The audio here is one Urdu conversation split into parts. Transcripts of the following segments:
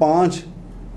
5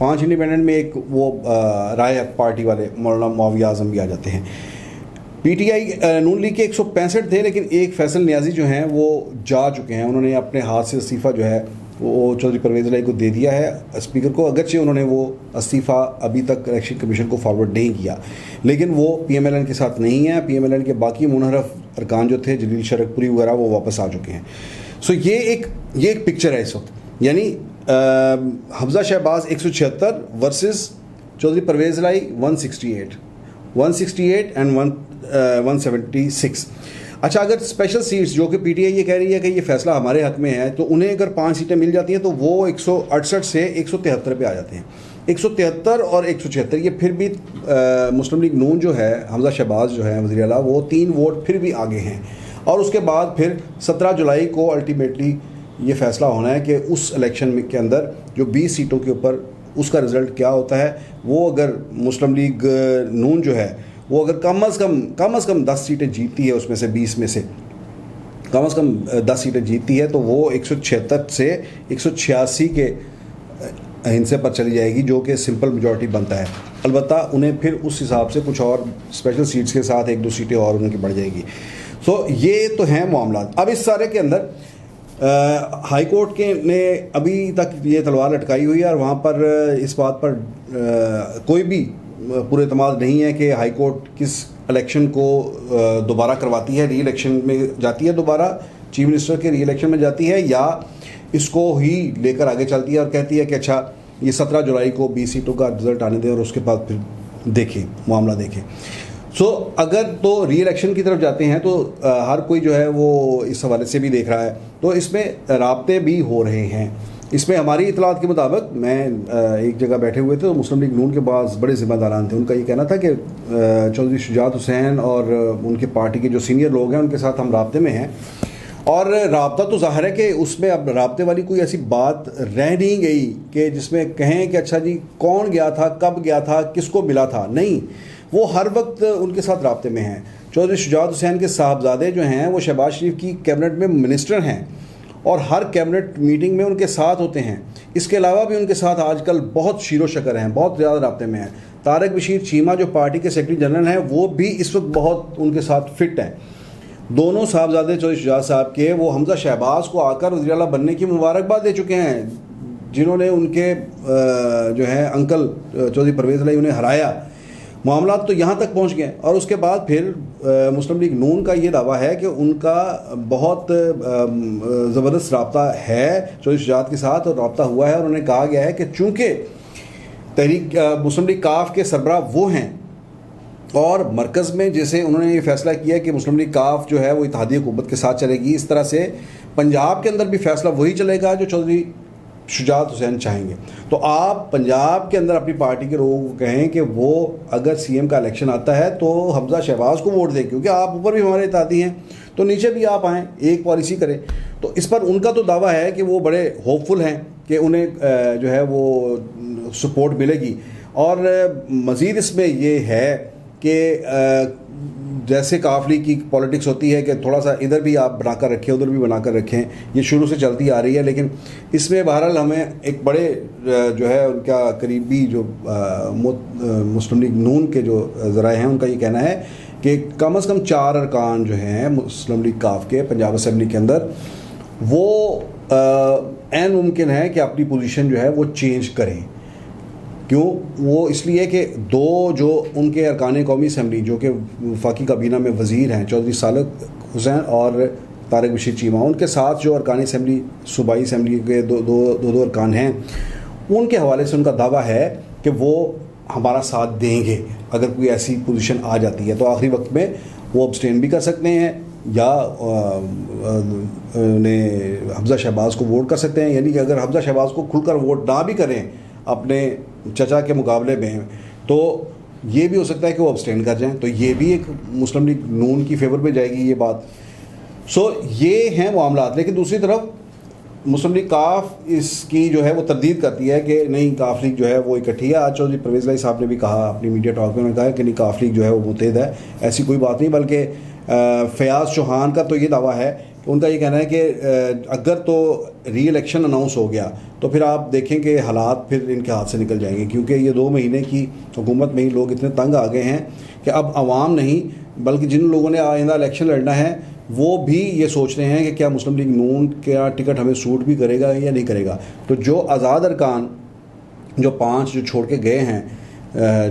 5 انڈیپینڈنٹ میں ایک وہ رائے پارٹی والے مولانا معاویہ اعظم بھی آ جاتے ہیں. P T I known league کے 165 تھے، لیکن ایک فیصل نیازی جو ہیں وہ جا چکے ہیں. انہوں نے اپنے ہاتھ سے استعفیٰ جو ہے وہ چودھری پرویز الہی کو دے دیا ہے اسپیکر کو، اگرچہ انہوں نے وہ استعفیٰ ابھی تک الیکشن کمیشن کو فارورڈ نہیں کیا، لیکن وہ پی ایم ایل این کے ساتھ نہیں ہیں. پی ایم ایل این کے باقی منحرف ارکان جو تھے جلیل شرک پوری وغیرہ وہ واپس آ چکے ہیں. سو یہ ایک پکچر ہے اس وقت، یعنی حمزہ شہباز 176 ورسز چودھری پرویز الہی 168 اینڈ 176. اچھا، اگر اسپیشل سیٹس جو کہ پی ٹی آئی یہ کہہ رہی ہے کہ یہ فیصلہ ہمارے حق میں ہے، تو انہیں اگر 5 سیٹیں مل جاتی ہیں تو وہ 168 سے 173 پہ آ جاتے ہیں. 173 اور 176 یہ پھر بھی مسلم لیگ نون جو ہے، حمزہ شہباز جو ہے وزیر اعلیٰ، وہ 3 ووٹ پھر بھی آگے ہیں. اور اس کے بعد پھر 17 جولائی کو الٹیمیٹلی یہ فیصلہ ہونا ہے کہ اس الیکشن کے اندر جو 20 سیٹوں کے اوپر اس کا رزلٹ کیا ہوتا ہے. وہ اگر مسلم لیگ نون جو ہے وہ اگر کم از کم 10 سیٹیں جیتتی ہے، اس میں سے 20 میں سے کم از کم 10 سیٹیں جیتتی ہے، تو وہ 176 سے 186 کے ہندسے پر چلی جائے گی، جو کہ سمپل میجورٹی بنتا ہے. البتہ انہیں پھر اس حساب سے کچھ اور اسپیشل سیٹس کے ساتھ 1-2 سیٹیں اور ان کی بڑھ جائے گی. سو یہ تو ہیں معاملات. اب اس سارے کے اندر ہائی کورٹ کے نے ابھی تک یہ تلوار لٹکائی ہوئی ہے، اور وہاں پر اس بات پر کوئی بھی پورے اعتماد نہیں ہے کہ ہائی کورٹ کس الیکشن کو دوبارہ کرواتی ہے، ری الیکشن میں جاتی ہے، دوبارہ چیف منسٹر کے ری الیکشن میں جاتی ہے، یا اس کو ہی لے کر آگے چلتی ہے اور کہتی ہے کہ اچھا یہ 17 جولائی کو 20 سیٹوں کا رزلٹ آنے دیں اور اس کے بعد پھر دیکھیں معاملہ دیکھیں. سو اگر تو ری الیکشن کی طرف جاتے ہیں تو ہر کوئی جو ہے وہ اس حوالے سے بھی دیکھ رہا ہے، تو اس میں رابطے بھی ہو رہے ہیں. اس میں ہماری اطلاعات کے مطابق، میں ایک جگہ بیٹھے ہوئے تھے تو مسلم لیگ نون کے بعض بڑے ذمہ داران تھے، ان کا یہ کہنا تھا کہ چودھری شجاعت حسین اور ان کے پارٹی کے جو سینئر لوگ ہیں ان کے ساتھ ہم رابطے میں ہیں، اور رابطہ تو ظاہر ہے کہ اس میں اب رابطے والی کوئی ایسی بات رہ نہیں گئی کہ جس میں کہیں کہ اچھا جی کون گیا تھا، کب گیا تھا، کس کو ملا تھا. نہیں، وہ ہر وقت ان کے ساتھ رابطے میں ہیں. چودھری شجاعت حسین کے صاحبزادے جو ہیں وہ شہباز شریف کی کیبنٹ میں منسٹر ہیں اور ہر کیبنٹ میٹنگ میں ان کے ساتھ ہوتے ہیں. اس کے علاوہ بھی ان کے ساتھ آج کل بہت شیر و شکر ہیں، بہت زیادہ رابطے میں ہیں. طارق بشیر چیمہ جو پارٹی کے سیکرٹری جنرل ہیں وہ بھی اس وقت بہت ان کے ساتھ فٹ ہیں. دونوں صاحبزادے چودھری شجاعت صاحب کے وہ حمزہ شہباز کو آ کر وزیر اعلیٰ بننے کی مبارکباد دے چکے ہیں، جنہوں نے ان کے جو ہے انکل چودھری پرویز الہی انہیں ہرایا. معاملات تو یہاں تک پہنچ گئے. اور اس کے بعد پھر مسلم لیگ نون کا یہ دعویٰ ہے کہ ان کا بہت زبردست رابطہ ہے چودھری شجاعت کے ساتھ، اور رابطہ ہوا ہے. اور انہوں نے کہا گیا ہے کہ چونکہ تحریک مسلم لیگ کاف کے سربراہ وہ ہیں، اور مرکز میں جیسے انہوں نے یہ فیصلہ کیا کہ مسلم لیگ کاف جو ہے وہ اتحادی حکومت کے ساتھ چلے گی، اس طرح سے پنجاب کے اندر بھی فیصلہ وہی چلے گا جو چودھری شجاعت حسین چاہیں گے. تو آپ پنجاب کے اندر اپنی پارٹی کے لوگوں کو کہیں کہ وہ اگر سی ایم کا الیکشن آتا ہے تو حمزہ شہباز کو ووٹ دیں، کیونکہ آپ اوپر بھی ہمارے اتحادی ہیں، تو نیچے بھی آپ آئیں، ایک پالیسی کریں. تو اس پر ان کا تو دعویٰ ہے کہ وہ بڑے ہوپ فل ہیں کہ انہیں جو ہے وہ سپورٹ ملے گی. اور مزید اس میں یہ ہے کہ جیسے کاف لیگ کی پولیٹکس ہوتی ہے کہ تھوڑا سا ادھر بھی آپ بنا کر رکھیں، ادھر بھی بنا کر رکھیں، یہ شروع سے چلتی آ رہی ہے. لیکن اس میں بہرحال ہمیں ایک بڑے جو ہے ان کا قریبی جو مسلم لیگ نون کے جو ذرائع ہیں ان کا یہ کہنا ہے کہ کم از کم 4 ارکان جو ہیں مسلم لیگ کاف کے پنجاب اسمبلی کے اندر، وہ عین ممکن ہے کہ اپنی پوزیشن جو ہے وہ چینج کریں. کیوں؟ وہ اس لیے کہ 2 جو ان کے ارکان قومی اسمبلی جو کہ وفاقی کابینہ میں وزیر ہیں، چودھری صالح حسین اور طارق بشیر چیمہ، ان کے ساتھ جو ارکان اسمبلی صوبائی اسمبلی کے دو ارکان ہیں، ان کے حوالے سے ان کا دعویٰ ہے کہ وہ ہمارا ساتھ دیں گے اگر کوئی ایسی پوزیشن آ جاتی ہے. تو آخری وقت میں وہ ابسٹین بھی کر سکتے ہیں یا انہیں حمزہ شہباز کو ووٹ کر سکتے ہیں. یعنی کہ اگر حمزہ شہباز کو کھل کر ووٹ نہ بھی کریں اپنے چچا کے مقابلے میں، تو یہ بھی ہو سکتا ہے کہ وہ ابسٹین کر جائیں، تو یہ بھی ایک مسلم لیگ نون کی فیور میں جائے گی یہ بات. سو یہ ہیں معاملات. لیکن دوسری طرف مسلم لیگ کاف اس کی جو ہے وہ تردید کرتی ہے کہ نہیں، کاف لیگ جو ہے وہ اکٹھی ہے. آج چودھری پرویز الہی صاحب نے بھی کہا اپنی میڈیا ٹاک میں، انہوں نے کہا کہ نہیں، کاف لیگ جو ہے وہ متحد ہے. ایسی کوئی بات نہیں، بلکہ فیاض چوہان کا تو یہ دعویٰ ہے ان کا یہ کہنا ہے کہ اگر تو ری الیکشن اناؤنس ہو گیا تو پھر آپ دیکھیں کہ حالات پھر ان کے ہاتھ سے نکل جائیں گے، کیونکہ یہ 2 مہینے کی حکومت میں ہی لوگ اتنے تنگ آ گئے ہیں کہ اب عوام نہیں بلکہ جن لوگوں نے آئندہ الیکشن لڑنا ہے وہ بھی یہ سوچ رہے ہیں کہ کیا مسلم لیگ نون کا ٹکٹ ہمیں سوٹ بھی کرے گا یا نہیں کرے گا. تو جو آزاد ارکان جو 5 جو چھوڑ کے گئے ہیں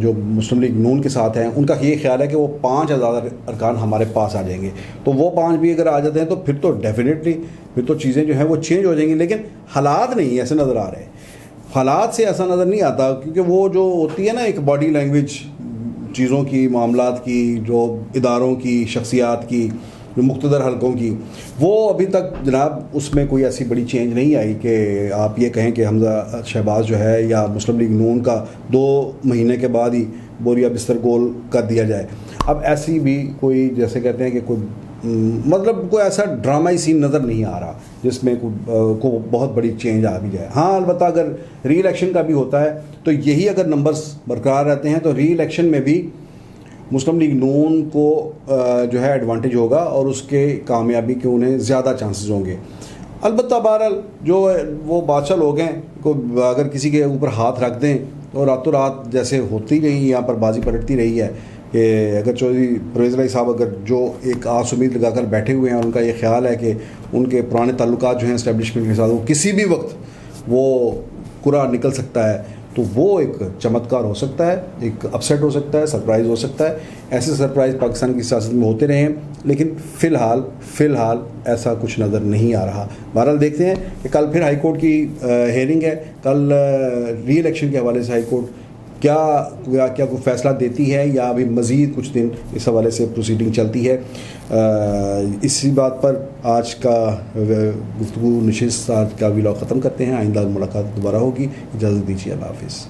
جو مسلم لیگ نون کے ساتھ ہیں، ان کا یہ خیال ہے کہ وہ 5 آزاد ارکان ہمارے پاس آ جائیں گے. تو وہ 5 بھی اگر آ جاتے ہیں تو پھر تو ڈیفینیٹلی پھر تو چیزیں جو ہیں وہ چینج ہو جائیں گی. لیکن حالات نہیں ایسے نظر آ رہے، حالات سے ایسا نظر نہیں آتا، کیونکہ وہ جو ہوتی ہے نا ایک باڈی لینگویج چیزوں کی، معاملات کی، جو اداروں کی، شخصیات کی، جو مقتدر حلقوں کی، وہ ابھی تک جناب اس میں کوئی ایسی بڑی چینج نہیں آئی کہ آپ یہ کہیں کہ حمزہ شہباز جو ہے یا مسلم لیگ نون کا 2 مہینے کے بعد ہی بوریا بستر گول کر دیا جائے. اب ایسی بھی کوئی جیسے کہتے ہیں کہ کوئی مطلب کوئی ایسا ڈرامائی سین نظر نہیں آ رہا جس میں کو بہت بڑی چینج آ بھی جائے. ہاں البتہ اگر ری الیکشن کا بھی ہوتا ہے تو یہی اگر نمبرز برقرار رہتے ہیں تو ری الیکشن میں بھی مسلم لیگ نون کو جو ہے ایڈوانٹیج ہوگا اور اس کے کامیابی کے انہیں زیادہ چانسز ہوں گے. البتہ بہرحال جو وہ بادشاہ لوگ ہیں کو اگر کسی کے اوپر ہاتھ رکھ دیں تو راتوں رات جیسے ہوتی رہی یہاں پر بازی پلٹتی رہی ہے کہ اگر چودھری پرویز الہی صاحب اگر جو ایک آس امید لگا کر بیٹھے ہوئے ہیں اور ان کا یہ خیال ہے کہ ان کے پرانے تعلقات جو ہیں اسٹیبلشمنٹ کے ساتھ وہ کسی بھی وقت وہ کرا نکل سکتا ہے، تو وہ ایک چمتکار ہو سکتا ہے، ایک اپسیٹ ہو سکتا ہے، سرپرائز ہو سکتا ہے. ایسے سرپرائز پاکستان کی سیاست میں ہوتے رہے ہیں لیکن فی الحال ایسا کچھ نظر نہیں آ رہا. بہرحال دیکھتے ہیں کہ کل پھر ہائی کورٹ کی ہیئرنگ ہے، کل ری الیکشن کے حوالے سے ہائی کورٹ کیا کوئی فیصلہ دیتی ہے یا ابھی مزید کچھ دن اس حوالے سے پروسیڈنگ چلتی ہے. اسی بات پر آج کا گفتگو نشست آج کا ویلاگ ختم کرتے ہیں. آئندہ ملاقات دوبارہ ہوگی. اجازت دیجیے، اللہ حافظ.